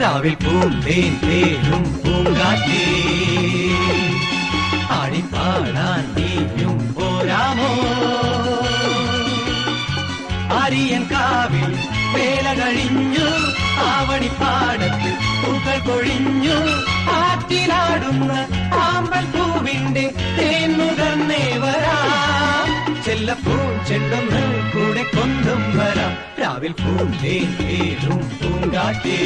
രാവിൽ പൂന്തേൻ തേനും പൂങ്കാറ്റേ ആടിപ്പാടാൻ നീയും പോരാമോ ആര്യൻ കാവിൽ വേല കഴിഞ്ഞു ആവണിപ്പാടത്ത് പൂക്കൾ കൊഴിഞ്ഞു ആറ്റിലാടുന്ന ആമ്പൽ പൂവിന്റെ തേൻ നുകർന്നേ വരാം ചെല്ലപ്പൂ ചെണ്ടൊന്ന് കൂടെ കൊണ്ടും വരാം രാവിൽ പൂന്തേൻ തേനും പൂങ്കാറ്റേ